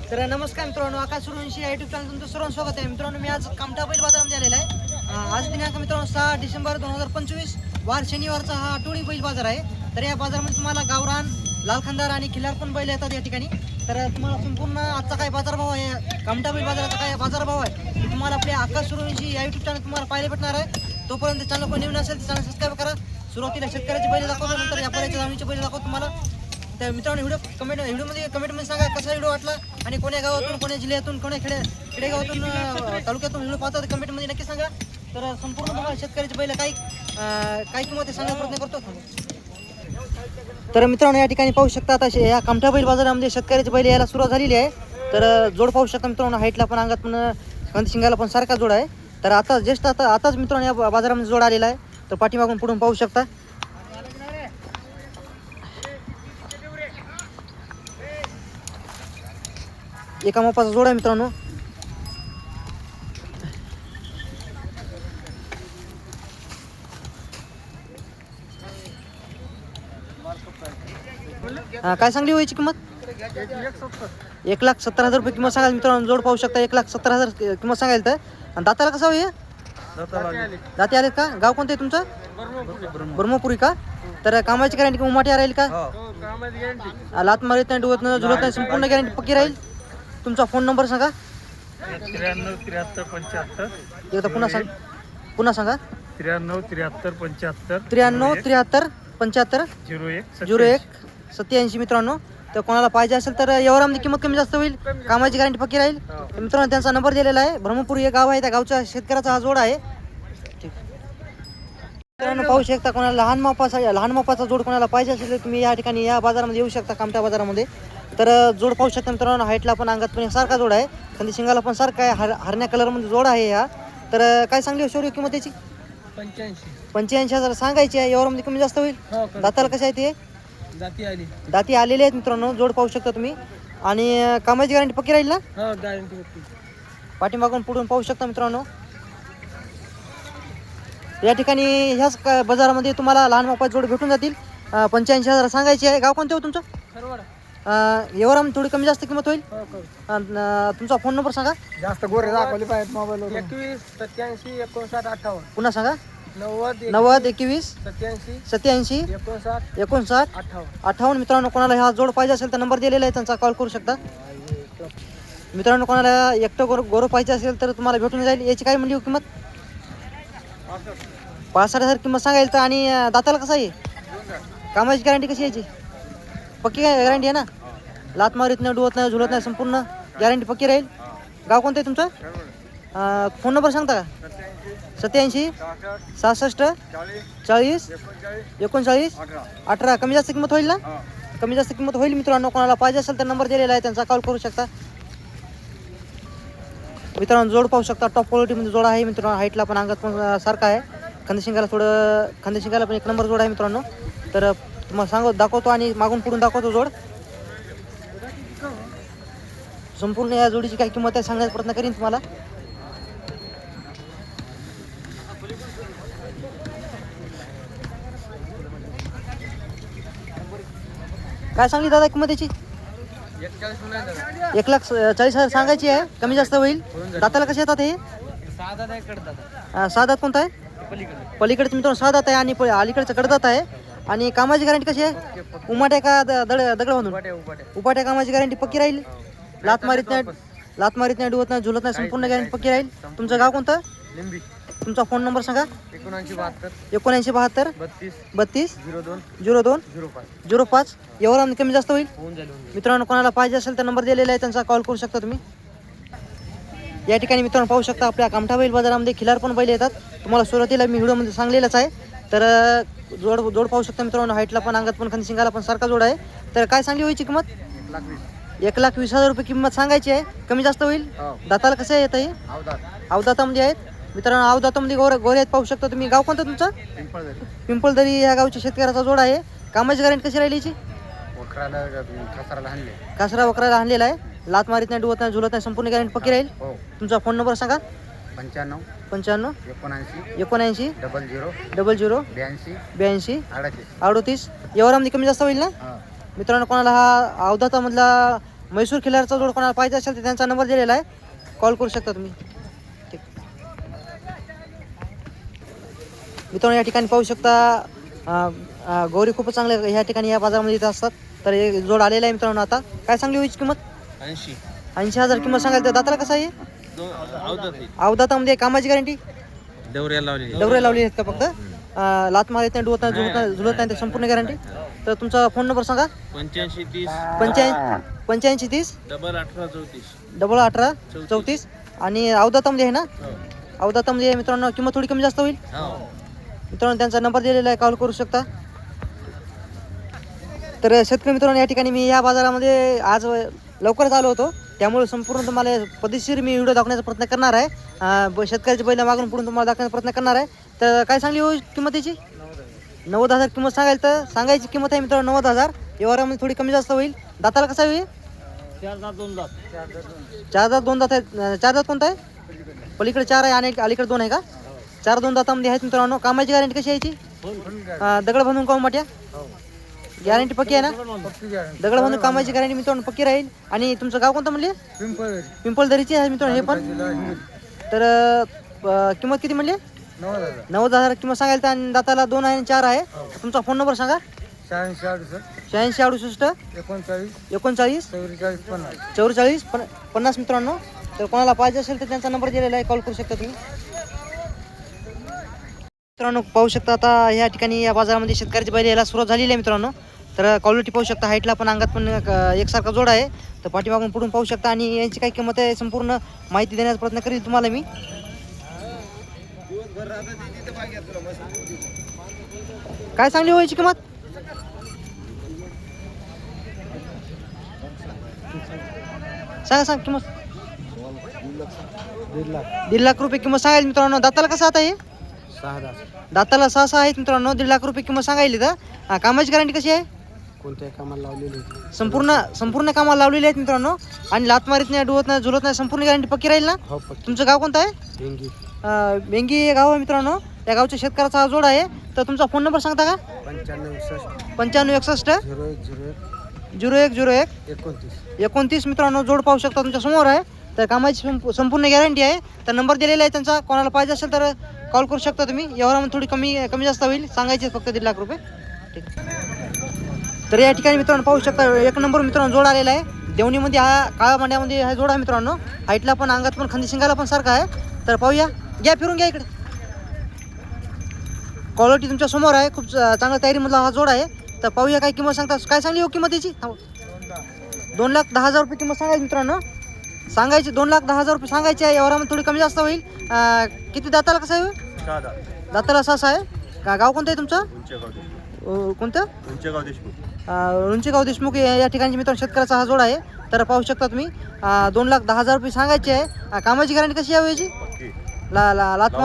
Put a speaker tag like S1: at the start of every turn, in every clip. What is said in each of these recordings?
S1: तर नमस्कार मित्रांनो, आकाश सूर्यवंशी या युट्यूब चॅनल तुमचं सर्वांचं स्वागत आहे. मित्रांनो, मी आज कामठा बैल बाजारामध्ये आलेला आहे. आज दिनांक मित्रांनो 6 डिसेंबर 2025 वार शनिवारचा हा आठवडी बैल बाजार आहे. तर या बाजारामध्ये तुम्हाला गावरान, लालखंदार आणि खिल्लार पण बैल येतात या ठिकाणी. तर तुम्हाला संपूर्ण आजचा काय बाजारभाव आहे, कामठा बैल बाजाराचा काय बाजारभाव आहे ते तुम्हाला आपल्या आकाश सूर्यवंशी या युट्यूब चॅनल तुम्हाला पाहायला भेटणार आहे. तोपर्यंत चॅनल कोण नवीन असेल तर चॅनल सबस्क्राईब करा. सुरुवातीला शेतकऱ्याची बैल दाखवतो, नंतर व्यापाऱ्याच्या धावणीचे बैल दाखवतो तुम्हाला. तर मित्रांनो, व्हिडिओमध्ये कमेंटमध्ये सांगा कसा व्हिडिओ वाटला आणि कोण्या गावातून, कोण्या जिल्ह्यातून, कोण्या खेडेगावातून, तालुक्यातून व्हिडिओ पाहता तर कमेंटमध्ये नक्की सांगा. तर संपूर्ण तुम्हाला शेतकऱ्याची बैल काही किंमत सांगायचा प्रयत्न करतो. तर मित्रांनो, या ठिकाणी पाहू शकता आता या कामठा बैल बाजारामध्ये शेतकऱ्याची बैल यायला सुरुवात झालेली आहे. तर जोड पाहू शकता मित्रांनो, हाईटला पण, अंगात पण, कंदशिंगाला पण सारखा जोड आहे. तर आताच मित्रांनो या बाजारामध्ये जोड आलेला आहे. तर पाठीमागून पुढून पाहू शकता. एका मापाचा जोड आहे मित्रांनो. काय सांगली व्हायची किंमत? 1,70,000 रुपये किंमत सांगाल मित्रांनो. जोड पाहू शकता, 1,70,000 किंमत सांगाल. तर आणि दाताला कसं होईल? दाते आलेत का? गाव कोणतं आहे तुमचं? ब्रह्मपुरी का? तर कामाची गॅरंटी किंवा उमाटी राहील का? लात मारित नाही, डुवत नाही, झुलत नाही, संपूर्ण गॅरंटी पक्की राहील. तुमचा फोन नंबर सांगा.
S2: 93 73 75.
S1: एकदा पुन्हा सांगा.
S2: 93 73 75
S1: 93 73 75
S2: 01
S1: 87. मित्रांनो, तर कोणाला पाहिजे असेल तर यावरामध्ये किंमत कमी जास्त होईल. कामाची गॅरंटी पक्की राहील. मित्रांनो, त्यांचा नंबर दिलेला आहे. ब्रह्मपुरी हे गाव आहे, त्या गावच्या शेतकऱ्याचा हा जोड आहे. मित्रांनो, पाहू शकता, कोणाला लहान मापाचा जोड कोणाला पाहिजे असेल तर तुम्ही या ठिकाणी या बाजारामध्ये येऊ शकता, कामठा बाजारामध्ये. तर जोड पाहू शकता मित्रांनो, हाईटला पण, अंगात पण सारखा जोड आहे. खाली शिंगाला पण सारखा आहे. हरण्या कलरमध्ये जोड आहे हा. तर काय सांगली शौर्य किंमत त्याची? 85,000 सांगायची आहे. यावरमध्ये कमी जास्त होईल. दाताला कशा आहे ते? दाती आलेले आहेत मित्रांनो. जोड पाहू शकता तुम्ही. आणि कामाची गॅरंटी पक्की राहील ना? पाठीमागून पुढून पाहू शकता मित्रांनो. या ठिकाणी ह्याच बाजारामध्ये तुम्हाला लहान मापाचे जोड भेटून जातील. 85,000 सांगायची आहे. गाव कोणतं हो तुमचं? यावर थोडी कमी जास्त किंमत होईल. तुमचा फोन नंबर सांगा.
S2: जास्त गोरे दाखवले पाहिजेत मोबाईल.
S3: 21 87 59 58.
S1: पुन्हा सांगा.
S3: 90
S1: 21
S3: 87
S1: 87
S3: 59
S1: 59
S3: 58.
S1: 58. मित्रांनो, कोणाला हा जोड पाहिजे असेल तर नंबर दिलेला आहे, त्यांचा कॉल करू शकता. मित्रांनो, कोणाला एकटं गोरं पाहिजे असेल तर तुम्हाला भेटून जाईल. याची काय म्हणजे किंमत? 65,000 किंमत सांगायला. तर आणि दाताला कसं आहे? कामाची गॅरंटी कशी यायची? पक्की गॅरंटी आहे ना? लात मारित नाही, डुवत नाही, झुलत नाही, संपूर्ण गॅरंटी पक्की राहील. गाव कोणतं आहे तुमचं? फोन नंबर सांगता का? 87 66 40 39 18. कमी जास्त किंमत होईल ना? कमी जास्त किंमत होईल मित्रांनो. कोणाला पाहिजे असेल तर नंबर दिलेला आहे, त्यांचा कॉल करू शकता. मित्रांनो, जोड पाहू शकता, टॉप क्वालिटीमध्ये जोड आहे मित्रांनो. हाईटला पण, अंगात पण सारखा आहे. खांदेशिंगाला पण एक नंबर जोड आहे मित्रांनो. तर तुम्हाला दाखवतो आणि मागून पुढून दाखवतो जोड. संपूर्ण या जोडीची काय किंमत आहे सांगण्याचा प्रयत्न करीन तुम्हाला. काय सांगली दादा किंमत याची? 1,40,000 सांगायची आहे. कमी जास्त होईल. दाताला कसे येतात हे? 6 दात कोणता आहे? पलीकडचं मित्रांनो 6 दात आहे आणि अलीकडचं कडदात आहे. आणि कामाची गॅरंटी कशी आहे? उमाट्या का दगड बांधून? उपाट्या. कामाची गॅरंटी पक्की राहील. लात मारित नाही, डुवत नाही, झुलत नाही, संपूर्ण गॅरंटी पक्की राहील. तुमचं गाव कोणतं? तुमचा फोन नंबर सांगा. 79 72 32 02 05. यावर कमी जास्त होईल. मित्रांनो, कोणाला पाहिजे असेल तर नंबर दिलेला आहे, त्यांचा कॉल करू शकता तुम्ही. या ठिकाणी मित्रांनो पाहू शकता, आपल्या कामठा बैल बाजारामध्ये खिलार पण बैल येतात. तुम्हाला सुरुवातीला मी व्हिडिओमध्ये सांगलेलंच आहे. तर जोड पाहू शकता मित्रांनो. हाईटला पण, अंगात पण, खांदेशिंगाला पण सारखा जोड आहे. तर काय सांगली व्हायची किंमत? 1,20,000 रुपये किंमत सांगायची आहे. कमी जास्त होईल. दाताला कसं येत आहे? अवदातामध्ये आहेत मित्रांनो. अवदातामध्ये गोरे आहेत पाहू शकता तुम्ही. गाव कोणतं तुमचं? पिंपळदरी या गावच्या शेतकऱ्याचा जोड आहे. कामाची गॅरंटी कशी राहिली याची? कासरा वकराला आणलेला आहे. लात मारित नाही, डुवत नाही, झुलत नाही, संपूर्ण गॅरंटी पक्की राहील. तुमचा फोन नंबर सांगा.
S3: 95
S1: 95
S3: 79
S1: 79
S3: 00
S1: 00
S3: 82
S1: 82 38. यावर कमी जास्त होईल ना? मित्रांनो, कोणाला हा अवधातामधला म्हैसूर खिलारचा जोड कोणाला पाहिजे असेल तर त्यांचा नंबर दिलेला आहे, कॉल करू शकता तुम्ही. ठीक. मित्रांनो या ठिकाणी पाहू शकता गौरी खूपच चांगल्या ह्या ठिकाणी या बाजारामध्ये येत असतात. तर हे जोड आलेला आहे मित्रांनो. आता काय सांगली होईची किंमत? 80,000 किंमत सांगाल. तर दाताला कसं आहे? अवदातामध्ये कामाची गॅरंटी?
S3: डवऱ्या लावली.
S1: डवरे लावली आहेत का फक्त? लात मारत नाही, डुवत नाही, झुलत नाही, संपूर्ण गॅरंटी. तर तुमचा फोन नंबर सांगा. 8530 डबल 1834 आणि अवदातामध्ये आहे ना? अवदातामध्ये मित्रांनो किंमत थोडी कमी जास्त होईल मित्रांनो. त्यांचा नंबर दिलेला आहे, कॉल करू शकता. तर शेतकरी मित्रांनो या ठिकाणी मी या बाजारामध्ये आज लवकरच आलो होतो, त्यामुळे संपूर्ण तुम्हाला पद्धतशीर मी व्हिडिओ दाखवण्याचा प्रयत्न करणार आहे. शेतकऱ्याची बैल मागून पुढून तुम्हाला दाखवण्याचा प्रयत्न करणार आहे. तर काय सांगली हो किंमत याची? 90,000 किंमत सांगायला. तर सांगायची किंमत आहे मित्रांनो 90,000. व्यवहारामध्ये थोडी कमी जास्त होईल. दाताला कसा होईल? 4 दात 2 दात आहे. 4 दात कोणता आहे? पलीकडे 4 आहे आणि अलीकडे 2 आहे का? 4 2 दातामध्ये आहेत मित्रांनो. कामाची गॅरंटी कशी आहे याची? दगड बांधून काऊ मोठ्या गॅरंटी पक्की आहे ना? दगड बांधून कामाची गॅरंटी मित्रांनो पक्की राहील. आणि तुमचं गाव कोणतं म्हणले? पिंपळदरीची आहे मित्रांनो हे पण. तर किंमत किती म्हणली? 90,000 किंमत सांगायला. आणि दाताला 2 आहे आणि 4 आहे. तुमचा फोन नंबर सांगा. 86 68 39 44 50 मित्रांनो. तर कोणाला पाहिजे असेल तर त्यांचा नंबर दिलेला आहे, कॉल करू शकता तुम्ही. मित्रांनो पाहू शकता आता या ठिकाणी या बाजारामध्ये शेतकऱ्याची बैल यायला सुरुवात झालेली आहे मित्रांनो. तर क्वालिटी पाहू शकता, हाईटला पण अंगात पण एकसारखा जोड आहे. तर पाठीमागून पुढून पाहू शकता आणि यांची काय किंमत आहे संपूर्ण माहिती देण्याचा प्रयत्न करेल तुम्हाला मी. काय सांगली हो याची किंमत? सांग किंमत. 1.5 लाख रुपये किंमत सांगायला मित्रांनो. दाताला कसं आता हे?
S3: 6 दात.
S1: दाताला 6 आहेत मित्रांनो. 1.5 लाख रुपये किंमत सांगायली. तर कामाची गॅरंटी कशी आहे?
S3: कोणत्या कामाला लावलेली?
S1: संपूर्ण कामाला लावलेली आहेत मित्रांनो. आणि लात मारीत नाही, डुवत नाही, झुलत नाही, संपूर्ण गॅरंटी पक्की राहील ना?
S3: हो.
S1: तुमचं गाव कोणतं आहे? बेंगी हे गाव आहे मित्रांनो. त्या गावच्या शेतकऱ्याचा हा जोड आहे. तर तुमचा फोन नंबर सांगता का? 95 61 01 29 मित्रांनो. जोड पाहू शकता तुमच्या समोर आहे. तर कामाची संपूर्ण गॅरंटी आहे. तर नंबर दिलेला आहे त्यांचा. कोणाला पाहिजे असेल तर कॉल करू शकता तुम्ही. व्यवहारामध्ये थोडी कमी जास्त होईल. सांगायचे फक्त 1.5 लाख रुपये. ठीक. तर या ठिकाणी मित्रांनो पाहू शकता 1 नंबर मित्रांनो जोड आलेला आहे. देवणीमध्ये हा काळा मांड्यामध्ये हा जोड आहे मित्रांनो. हाईटला पण अंगात पण खांदी शिंगाला पण सारखा आहे. तर पाहूया. घ्या फिरून घ्या इकडे. क्वालिटी तुमच्या समोर आहे. खूप चांगल्या तयारीमधला हा जोड आहे. तर पाहूया काय किंमत सांगता. काय सांगली हो किंमत याची? 2,10,000 रुपये किंमत सांगायची मित्रांनो. सांगायची 2,10,000 रुपये सांगायची आहे. व्यवहारामध्ये थोडी कमी जास्त होईल. किती दाताला कसं आहे? दाताला 6 आहे का? गाव कोणतं आहे तुमचं? कोणतं? रुंचेगाव देशमुख या ठिकाणी मित्रांनो शेतकऱ्याचा हा जोड आहे. तर पाहू शकता तुम्ही. 2,10,000 रुपये सांगायचे आहे. कामाची गॅरंटी कशी आहे याची? लात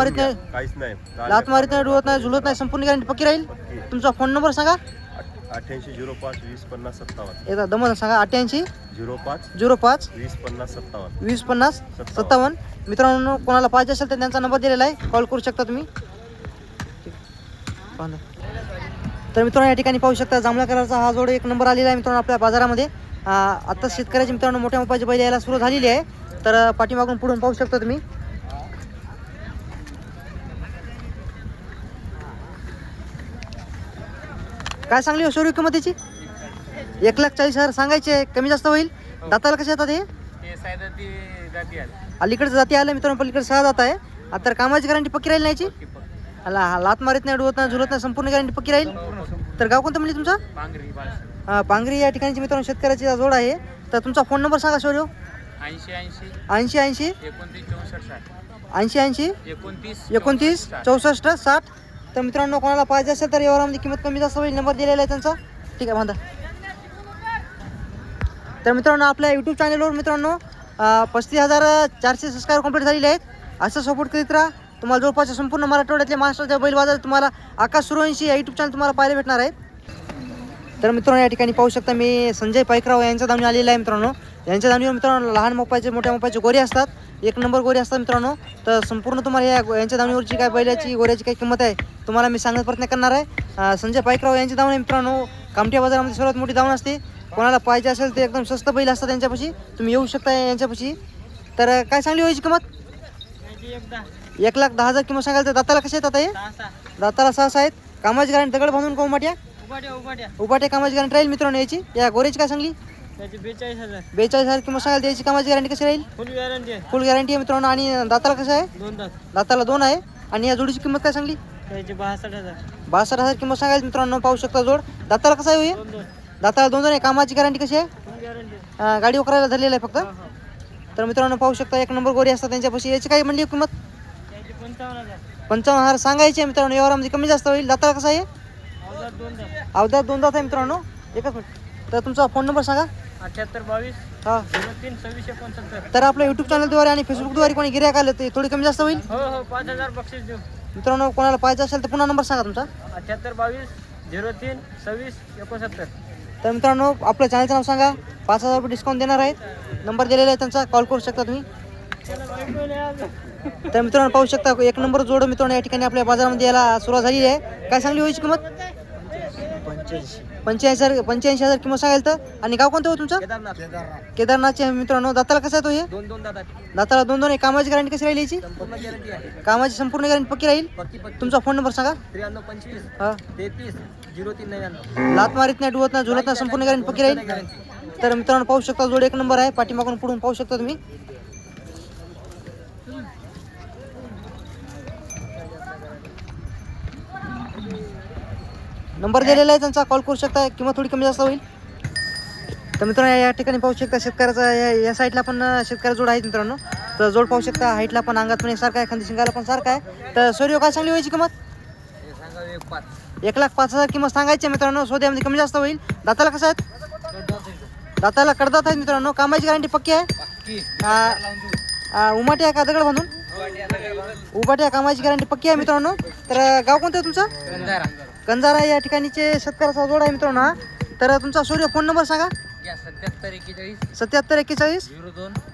S1: मारीत नाही, डुवत नाही, झुलत नाही, संपूर्ण गॅरंटी पक्की राहील. तुमचा फोन नंबर सांगा.
S3: 88 05 20 50 57.
S1: एकदा दमन सांगा. 88 05 20 50 57. मित्रांनो कोणाला पाहिजे असेल तर त्यांचा नंबर दिलेला आहे, कॉल करू शकता तुम्ही. तर मित्रांनो या ठिकाणी पाहू शकता जांभळ्या कलरचा हा जोड 1 नंबर आलेला आहे मित्रांनो आपल्या बाजारामध्ये. आता शेतकऱ्याची मित्रांनो मोठ्या मापाची बैल यायला सुरू झालेली आहे. तर पाठीमागून पुढून पाहू शकता तुम्ही. काय सांगली हो शौर्य किंमतीची? 1,40,000 सांगायचे. कमी जास्त होईल. दाताला कसे येतात हे? अलीकडे जाती आलं मित्रांनो. पलीकडे 6 दात आहे. आता कामाची गॅरंटी पक्की राहील नाही याची? लात मारीत नाही, डुवत नाही, झुलत नाही, संपूर्ण गॅरंटी पक्की राहील. तर गाव कोणतं म्हणजे तुमचा? पांगरी या ठिकाणी मित्रांनो शेतकऱ्याची जोड आहे. तर तुमचा फोन नंबर सांगा शौर्य. 80 80 29 64 60. तर मित्रांनो कोणाला पाहिजे असेल तर व्यवहारामध्ये किंमत कमी जास्त होईल. नंबर दिलेला आहे त्यांचा. ठीक आहे बांधा. तर मित्रांनो आपल्या यूट्यूब चॅनलवर मित्रांनो 35,400 सबस्क्राईबर कंप्लीट झालेले आहेत. असं सपोर्ट करीत राहा. तुम्हाला जवळपासच्या संपूर्ण मराठवाड्यातले महाराष्ट्राच्या बैल बाजार तुम्हाला आकाश सूर्यवंशी या यूट्यूब चॅनल तुम्हाला पाहायला भेटणार आहेत. तर मित्रांनो या ठिकाणी पाहू शकता मी संजय पाईकराव यांच्या दावणी आलेला आहे मित्रांनो. यांच्या दावणीवर मित्रांनो लहान मोपायचे मोठ्या मोपायचे गोरे असतात. 1 नंबर गोरे असतात मित्रांनो. तर संपूर्ण तुम्हाला यांच्या दावणीवरची काय बैलाची गोऱ्याची काय किंमत आहे तुम्हाला मी सांगण्याचा प्रयत्न करणार आहे. संजय पाईकराव यांची दावण आहे मित्रांनो. कामठी बाजारामध्ये सर्वात मोठी दावण असते. कोणाला पाहिजे असेल ते एकदम स्वस्त बैल असतात त्यांच्यापाशी, तुम्ही येऊ शकता यांच्यापाशी. तर काय सांगली व्हायची किंमत? 1,10,000 किंमत सांगाल. तर दाताला कसे येतात हे? दाताला 6 आहेत. कामाची गॅरंटी दगड बांधून का उमाट्या? उभाट्या कामाची गॅरंटी राहील मित्रांनो याची. या गोरेची काय सांगली? 42,000 किंमत सांगाल. त्याची कामाची गॅरंटी कशी राहील? फुल गॅरंटी आहे मित्रांनो. आणि दाताला कसं आहे? दाताला 2 आहे. आणि या जोडीची किंमत काय सांगली? 62,000 किंमत सांगायची मित्रांनो. पाहू शकता जोड. दाताला कसं आहे? दाताला 2 आहे. कामाची गॅरंटी कशी आहे? गाडी वकरायला धरलेलं आहे फक्त. तर मित्रांनो पाहू शकता एक नंबर गोरी असतात त्यांच्यापाशी. याची काय म्हणली किंमत? 55,000 सांगायची आहे मित्रांनो. यावरामध्ये कमी जास्त होईल. दाताला कसं आहे? अवधात 2 दात आहे मित्रांनो. एकच मिनिट. तर तुमचा फोन नंबर सांगा.
S2: 7822
S1: हां
S2: 03
S1: तर आपल्या यूट्यूब चॅनलद्वारे आणि फेसबुकद्वारे कोणी गिऱ्हाईक आलं ते थोडी कमी जास्त होईल.
S2: हो 5,000 बक्षीस देऊ.
S1: मित्रांनो कोणाला पाहिजे असेल तर पुन्हा नंबर सांगा तुमचा.
S2: 7822 03 26 69.
S1: तर मित्रांनो आपल्या चॅनलचं नाव सांगा. 5,000 रुपये डिस्काउंट देणार आहेत. नंबर दिलेला आहे त्यांचा, कॉल करू शकता तुम्ही. तर मित्रांनो पाहू शकता एक नंबर जोड मित्रांनो या ठिकाणी आपल्या बाजारामध्ये यायला सुरुवात झालेली आहे. काय सांगली व्हायची किंमत? 85,000 किंमत सांगाल. तर आणि गाव कोणतं हो तुमचं? केदारनाथचे मित्रांनो. दाताला कसं आहे तो हे? दाताला 2 आहे. कामाची गॅरंटी कशी राहील याची? कामाची संपूर्ण गॅरंटी पक्की राहील. तुमचा फोन नंबर सांगा.
S2: 9325
S1: हां
S2: 33 0399.
S1: लात मारीत नाही, डुवत नाही, झुलत नाही, संपूर्ण गॅरंटी पक्की राहील. तर मित्रांनो पाहू शकता जोड एक नंबर आहे. पाठीमागून पुढून पाहू शकता तुम्ही. नंबर दिलेला आहे त्यांचा, कॉल करू शकता. किंमत थोडी कमी जास्त होईल. तर मित्रांनो या ठिकाणी पाहू शकता शेतकऱ्याचा या साईडला पण शेतकऱ्या जोड आहेत मित्रांनो. तर जोड पाहू शकता. हाईटला पण अंगात पण सारखा आहे, खांदी शिंगाला पण सारखा आहे. तर सोरिओ काय सांगली व्हायची किंमत? 1,05,000 किंमत सांगायची मित्रांनो. सोद्यामध्ये कमी जास्त होईल. दाताला कसं आहेत? दाताला कडदात आहेत मित्रांनो. कामाची गॅरंटी पक्की आहे. उमाट्या का दगड बांधून? उभाट्या कामाची गॅरंटी पक्की आहे मित्रांनो. तर गाव कोणतं आहे तुमचं? कंजारा या ठिकाणीचे शेतकऱ्याचा जोड आहे मित्रांनो हा. तर तुमचा सोरिओ फोन नंबर सांगा. 77 41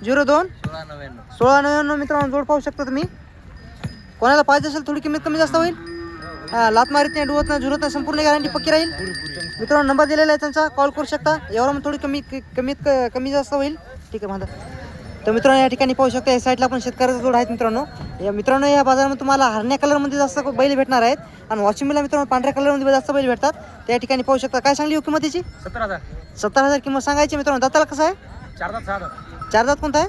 S1: 02 1699 मित्रांनो. जोड पाहू शकता तुम्ही. कोणाला पाहिजे असेल थोडी किंमत कमी जास्त होईल. लात मारीत नाही, डुवत नाही, झुरत नाही, संपूर्ण गॅरंटी पक्की राहील मित्रांनो. नंबर दिलेला आहे त्यांचा, कॉल करू शकता. यावर मग थोडी कमी जास्त होईल. ठीक आहे माझा. तर मित्रांनो या ठिकाणी पाहू शकता या साईडला पण शेतकऱ्याचा जोड आहेत मित्रांनो. या मित्रांनो या बाजारामध्ये तुम्हाला हरण्या कलरमध्ये जास्त बैल भेटणार आहेत. आणि वॉशिंगला मित्रांनो पांढऱ्या कलरमध्ये जास्त बैल भेटतात. त्या ठिकाणी पाहू शकता. काय सांगली हो किंमत त्याची? 17,000 किंमत सांगायची मित्रांनो. दाताला कसं आहे? 4 दात कोणता आहे?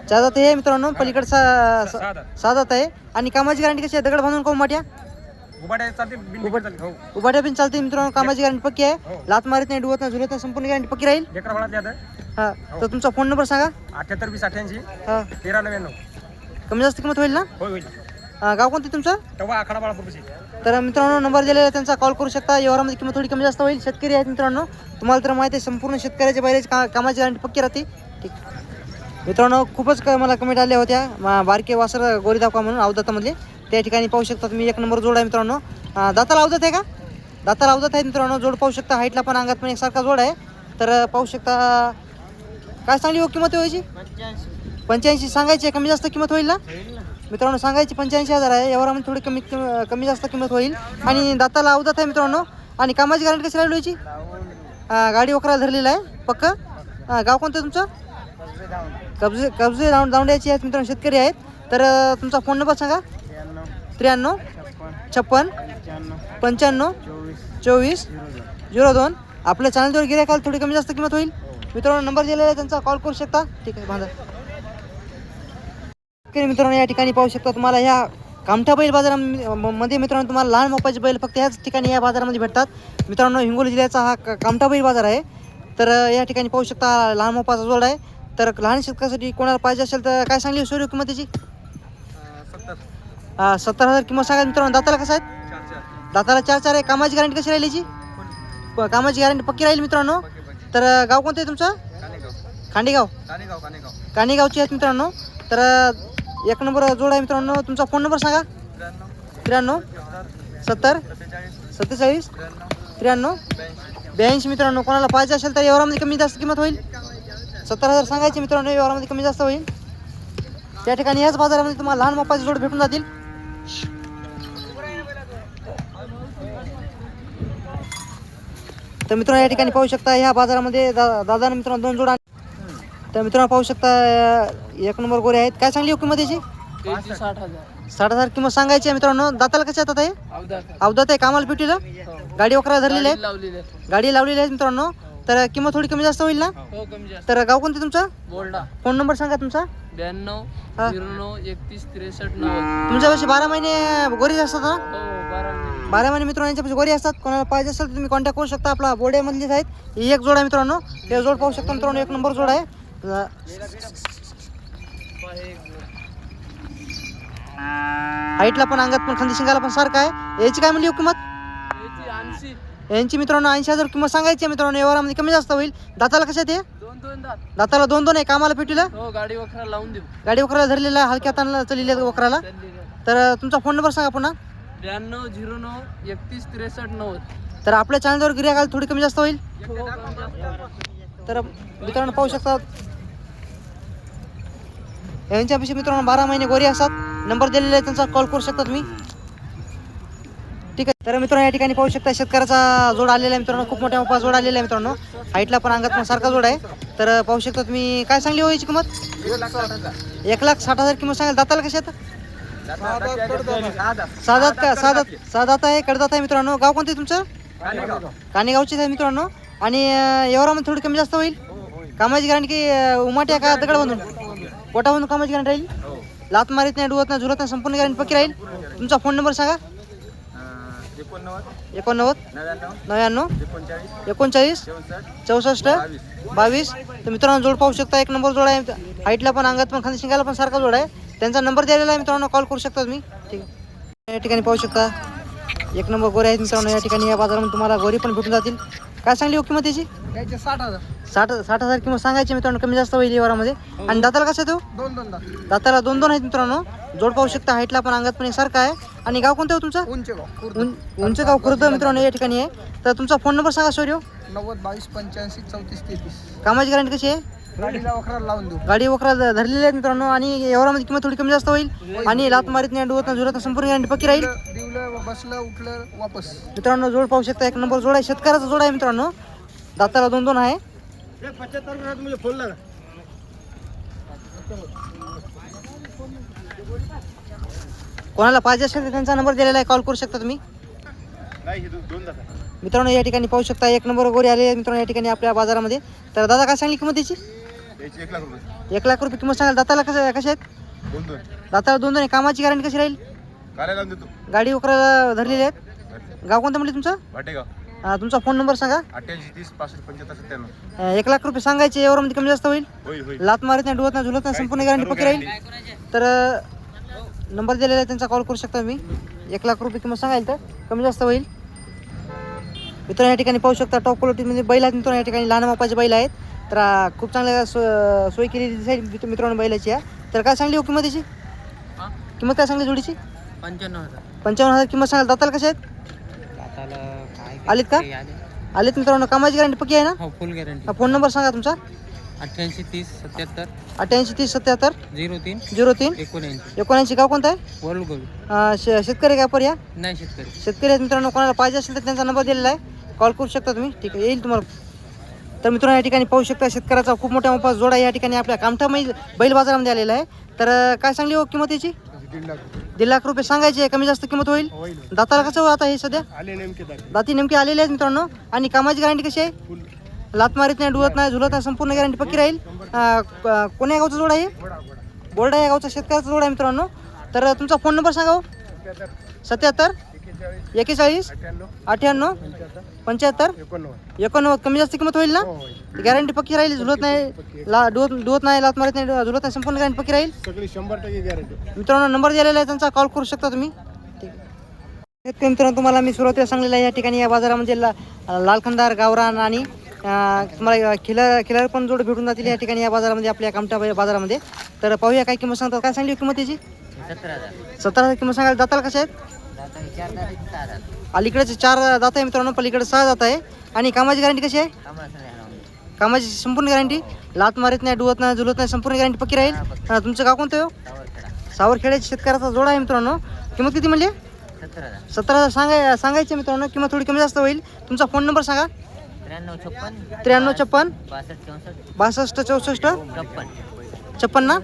S1: 4 दात हे मित्रांनो. पलीकडचा 6 दात आहे. आणि कामाची गॅरंटी कशी आहे? दगड बांधून का उमाट्या? उभाट्या पण चालते मित्रांनो. कामाची गॅरंटी पक्की आहे. लात मारीत नाही, डुवत नाही, झुलत नाही, संपूर्ण गॅरंटी पक्की राहील. हां तर तुमचा फोन नंबर सांगा.
S2: 78 88
S1: हां
S2: 1399.
S1: कमी जास्त किंमत होईल ना?
S2: होईल.
S1: गाव कोणते तुमचं?
S2: तेव्हा आखाडा बाळापूरची.
S1: तर मित्रांनो नंबर दिलेला आहे त्यांचा, कॉल करू शकता. व्यवहारामध्ये किंमत थोडी कमी जास्त होईल. शेतकरी आहेत मित्रांनो. तुम्हाला तर माहिती आहे संपूर्ण शेतकऱ्याच्या बैलाची कामाची गॅरंटी पक्की राहते. ठीक मित्रांनो खूपच मला कमेंट आल्या होत्या बारके वासर गोरी दाखवा म्हणून अवधातामधले. त्या ठिकाणी पाहू शकता तुम्ही एक नंबर जोड आहे मित्रांनो. दाताला अवधात आहे का? दाताला अवधात आहे मित्रांनो. जोड पाहू शकता. हाईटला पण अंगात पण एकसारखा जोड आहे. तर पाहू शकता. काय सांगली हो किंमत व्हायची? 85 सांगायची. कमी जास्त किंमत होईल ना मित्रांनो? सांगायची 85,000 आहे. यावरामध्ये थोडी कमी जास्त किंमत होईल. आणि दाताला अवधात आहे मित्रांनो. आणि कामाची गॅरंटी कशी राहिली व्हायची? गाडी वकराला धरलेला आहे पक्क. गाव कोणतं तुमचं? कब्जे दावंड्याची आहेत मित्रांनो. शेतकरी आहेत. तर तुमचा फोन नंबर सांगा. 93 56 95 24 02. आपल्या चॅनलवर गिऱ्हाईकाला थोडी कमी जास्त किंमत होईल मित्रांनो. नंबर दिलेला आहे त्यांचा, कॉल करू शकता. ठीक आहे बांधा. मित्रांनो या ठिकाणी पाहू शकता तुम्हाला ह्या कामठा बैल बाजारामध्ये मित्रांनो तुम्हाला लहान मोपाचे बैल फक्त ह्याच ठिकाणी या बाजारामध्ये भेटतात मित्रांनो. हिंगोली जिल्ह्याचा हा कामठा बैल बाजार आहे. तर या ठिकाणी पाहू शकता लहान मोपाचा जोड आहे. तर लहान शेतकऱ्यासाठी कोणाला पाहिजे असेल तर काय सांगली सोरी किंमत त्याची? 70,000 किंमत सांगा मित्रांनो. दाताला कसं आहेत? दाताला 4 आहे. कामाची गॅरंटी कशी राहील याची? कामाची गॅरंटी पक्की राहील मित्रांनो. तर गाव कोणतं आहे तुमचं? खांडेगाव. कानेगावची आहेत मित्रांनो. तर एक नंबर जोड आहे मित्रांनो. तुमचा फोन नंबर सांगा. 93 70 47 93 82 मित्रांनो. कोणाला पाहिजे असेल तर व्यवहारामध्ये कमी जास्त किंमत होईल. 70,000 सांगायची मित्रांनो. व्यवहारामध्ये कमी जास्त होईल. त्या ठिकाणी याच बाजारामध्ये तुम्हाला लहान मोपाचे जोड भेटून जातील. तर मित्रांनो या ठिकाणी पाहू शकता ह्या बाजारामध्ये दादा मित्रांनो 2 जोड तर मित्रांनो पाहू शकता एक नंबर गोरे आहेत. काय सांगली किंमत याची? 60,000 किंमत सांगायची आहे मित्रांनो. दाताला कशा येतात आहे? अवधात आहे. कामाला पिटीला गाडी वकरा धरलेली आहे. गाडी लावलेली आहे मित्रांनो. तर किंमत थोडी कमी जास्त होईल ना? तर गाव कोणते तुमचं?
S4: बोल्डा.
S1: फोन नंबर सांगा तुमचा.
S4: 92
S1: हा.
S4: 09 31 63 90.
S1: तुमच्यापाशी 12 महिने गोरी असतात ना?
S4: हो 12
S1: 12 महिने मित्रांनो यांच्यापाशी गोरी असतात. कोणाला पाहिजे असेल तर तुम्ही कॉन्टॅक्ट करू शकता. आपला बोर्डेमधलीच आहेत. ही एक जोड आहे मित्रांनो. हे जोड पाहू शकता मित्रांनो. एक नंबर जोड आहे. हाईटला पण अंगात पण खांदी शिंगाला पण सारखं आहे. याची काय म्हणली किंमत?
S4: 80
S1: यांची मित्रांनो 80,000 किंमत सांगायची आहे मित्रांनो. व्यवहारामध्ये कमी जास्त होईल. दाताला कशा ते?
S4: 2 दात.
S1: दाताला 2 आहे. कामाला पेटीला
S4: हो गाडी वखरा लावून देऊ.
S1: गाडी वकराला धरलेला आहे. हलक्या ताणाला चाललेली आहे वकराला. तर तुमचा फोन नंबर सांगा पुन्हा.
S4: 92 09 31 63 90.
S1: तर आपल्या चॅनलवर गिऱ्हाईक आलं थोडी कमी जास्त होईल. तर मित्रांनो पाहू शकता यांच्यापाशी मित्रांनो 12 महिने गोरी असतात. नंबर दिलेला आहे त्यांचा. कॉल करू शकता तुम्ही. ठीक आहे. तर मित्रांनो या ठिकाणी पाहू शकता शेतकऱ्याचा जोड आलेला आहे मित्रांनो. खूप मोठ्या मोठा जोड आलेला आहे मित्रांनो. हाईटला पण अंगात पण सारखा जोड आहे. तर पाहू शकता तुम्ही. काय सांगली हो याची किंमत? 1,60,000 किंमत सांगाल. दाताला कशा आहेत? साधात आहे. कडदात आहे मित्रांनो. गाव कोणते तुमचं? कानेगावचेच आहे मित्रांनो. आणि व्यवहारामध्ये थोडी कमी जास्त होईल. कामाची गॅरंटी की उमाट्या का दगड बांधून पोटा बांधून कामाची गॅरंटी राहील. लात मारीत नाही, डुवत नाही, झुलत नाही, संपूर्ण गॅरंटी पक्की राहील. तुमचा फोन नंबर सांगा. 89 99 39 64 22. तर मित्रांनो जोड पाहू शकता. एक नंबर जोड आहे. हाईटला पण अंगात पण खांदी शिंगाला पण सारखा जोड आहे. त्यांचा नंबर दिलेला आहे मित्रांनो. कॉल करू शकता तुम्ही. ठीक आहे. या ठिकाणी पाहू शकता एक नंबर गोरे आहेत मित्रांनो. या ठिकाणी या बाजारामध्ये तुम्हाला गोरी पण भेटून जातील. काय सांगली हो किंमत त्याची? 60,000 किंमत सांगायची मित्रांनो. कमी जास्त होईल व्यवहारामध्ये. आणि दाताला कसं आहे तो?
S4: 2
S1: दाताला 2 आहेत मित्रांनो. जोड पाहू शकता. हाईटला पण अंगात पण सारखा आहे. आणि गाव कोणतं हो तुमचं? उंच गाव खुर्द मित्रांनो या ठिकाणी आहे. तर तुमचा फोन नंबर सांगा सर.
S4: 90 22 85 34 33.
S1: कामाची गॅरंटी कशी आहे?
S4: गाडीला वखरा लावून देऊ.
S1: गाडी वकरा धरलेली आहेत मित्रांनो. आणि व्यवहारामध्ये किंमत थोडी कमी जास्त होईल. आणि लात मारीत नाही, डुवत नाही, झुलत नाही, संपूर्ण गॅरंटी पक्की राहील.
S4: दिवलं बसलं उठलं वापस.
S1: मित्रांनो जोड पाहू शकता. एक नंबर जोड आहे. शेतकऱ्याचा जोड आहे मित्रांनो. दाताला 2 आहे. कोणाला पाहिजे असेल तर त्यांचा नंबर दिलेला आहे. कॉल करू शकता तुम्ही. मित्रांनो या ठिकाणी पाहू शकता एक नंबर गोरी आले मित्रांनो या ठिकाणी आपल्या बाजारामध्ये. तर दादा काय सांगली किंमत त्याची? 1,00,000 रुपये किंमत सांगाल. दाताला कशा आहेत? दाताला 2 आहे. कामाची गॅरंटी कशी राहील? गाडी वकराला धरलेली आहेत. गाव कोणतं म्हणजे तुमचं? तुमचा फोन नंबर सांगा.
S3: 88 30 65 75 97.
S1: 1,00,000 रुपये सांगायचे. व्यवहारामध्ये कमी जास्त होईल. लात मारत नाही, डुवत नाही, झुलत नाही, संपूर्ण गॅरंटी पक्की राहील. तर नंबर दिलेला आहे त्यांचा. कॉल करू शकता तुम्ही. 1,00,000 रुपये किंमत सांगाल तर कमी जास्त होईल. मित्रांनो या ठिकाणी पाहू शकता टॉप क्वालिटीमध्ये बैल आहेत मित्रांनो. या ठिकाणी लहान मापाचे बैल आहेत. तर खूप चांगल्या सोय केलेली दिसेल मित्रांनो बैलाची आहे. तर काय सांगली हो किंमत त्याची? किंमत काय सांगली जोडीची? 55,000 किंमत सांगाल. दाताला कशा आहेत? आलेत का? आलेत मित्रांनो. कामाची गॅरंटी पक्की आहे ना?
S4: हो फुल गॅरंटी.
S1: फोन नंबर सांगा तुमचा.
S4: 88 30 77
S1: 88 30 77
S4: 03
S1: 03
S4: 79.
S1: 79. गाव कोणतं आहे?
S4: वरुड
S1: शेतकरी का पर्या?
S4: नाही शेतकरी.
S1: शेतकरी आहेत मित्रांनो. कोणाला पाहिजे असेल तर त्यांचा नंबर दिलेला आहे. कॉल करू शकता तुम्ही. ठीक आहे. येईल तुम्हाला. तर मित्रांनो या ठिकाणी पाहू शकता शेतकऱ्याचा खूप मोठा मोठा जोडा या ठिकाणी आपल्या कामठा बैल बाजारामध्ये आलेला आहे. तर काय सांगली हो किंमत याची? 1,00,000 रुपये सांगायचे. कमी जास्त किंमत होईल. दाताला कसं हो आता हे सध्या? दाती नेमके आलेले आहेत मित्रांनो. आणि कामाची गॅरंटी कशी आहे? लात मारीत नाही, डुवत नाही, झुलत नाही, संपूर्ण गॅरंटी पक्की राहील. कोण्या गावचा जोड आहे? बोर्डा या गावचा शेतकऱ्याचा जोड आहे मित्रांनो. तर तुमचा फोन नंबर सांगा. 77 41 98 75 89. कमी जास्त किंमत होईल ना? गॅरंटी पक्की राहील. झुलत नाही, डुवत नाही, लात मारत नाही, झुलत नाही, संपूर्ण गॅरंटी पक्की राहील.
S3: 100% गॅरंटी.
S1: मित्रांनो नंबर दिलेला आहे त्यांचा. कॉल करू शकता तुम्ही. ठीक आहे मित्रांनो. तुम्हाला मी सुरुवातीला सांगलेलं आहे या ठिकाणी या बाजारामध्ये लालखंदार, गावरान आणि तुम्हाला खिलार पण जोड भेटून जातील या ठिकाणी या बाजारामध्ये आपल्या कामठा बाजारामध्ये. तर पाहूया काय किंमत सांगतात. काय सांगली किंमत याची? 17,000 किंमत सांगायला. दाताला कशा आहेत? अलीकडेचे 4 दात आहे मित्रांनो. पलीकडे 6 दात आहे. आणि कामाची गॅरंटी कशी आहे? कामाची संपूर्ण गॅरंटी. लात मारत नाही, डुवत नाही, झुलत नाही, संपूर्ण गॅरंटी पक्की राहील. तुमचं गाव कोणतं हो? सावरखेड्याच्या शेतकऱ्याचा जोड आहे मित्रांनो. किंमत किती म्हणली? 17,000 सांगायचे मित्रांनो. किंमत थोडी कमी जास्त होईल. तुमचा फोन नंबर सांगा. त्र्याण्णव छप्पन 62 64
S2: छप्पन
S1: 56 ना.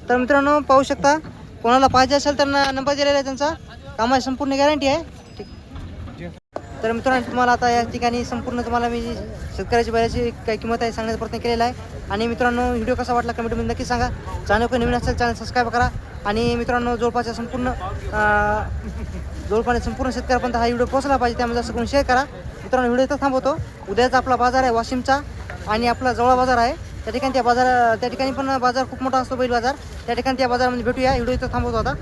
S1: तर मित्रांनो पाहू शकता, कोणाला पाहिजे असेल त्यांना नंबर दिलेला आहे त्यांचा. कामाची संपूर्ण गॅरंटी आहे. ठीक. तर मित्रांनो तुम्हाला आता या ठिकाणी संपूर्ण तुम्हाला मी शेतकऱ्याची बैलाची काय किंमत आहे सांगण्याचा प्रयत्न केलेला आहे. आणि मित्रांनो व्हिडिओ कसा वाटला कमेंटमध्ये नक्की सांगा. चॅनल कोणी नवीन असेल चॅनल सबस्क्राईब करा. आणि मित्रांनो जवळपासच्या संपूर्ण शेतकऱ्यापर्यंत हा व्हिडिओ पोहोचला पाहिजे, त्यामध्ये जास्त करून शेअर करा. मित्रांनो व्हिडिओ इथं थांबवतो. उद्याचा आपला बाजार आहे वाशिमचा आणि आपला जवळ बाजार आहे. त्या ठिकाणी पण बाजार खूप मोठा असतो बैल बाजार. त्या ठिकाणी त्या बाजारामध्ये भेटूया. व्हिडिओ इथं थांबवतो आता.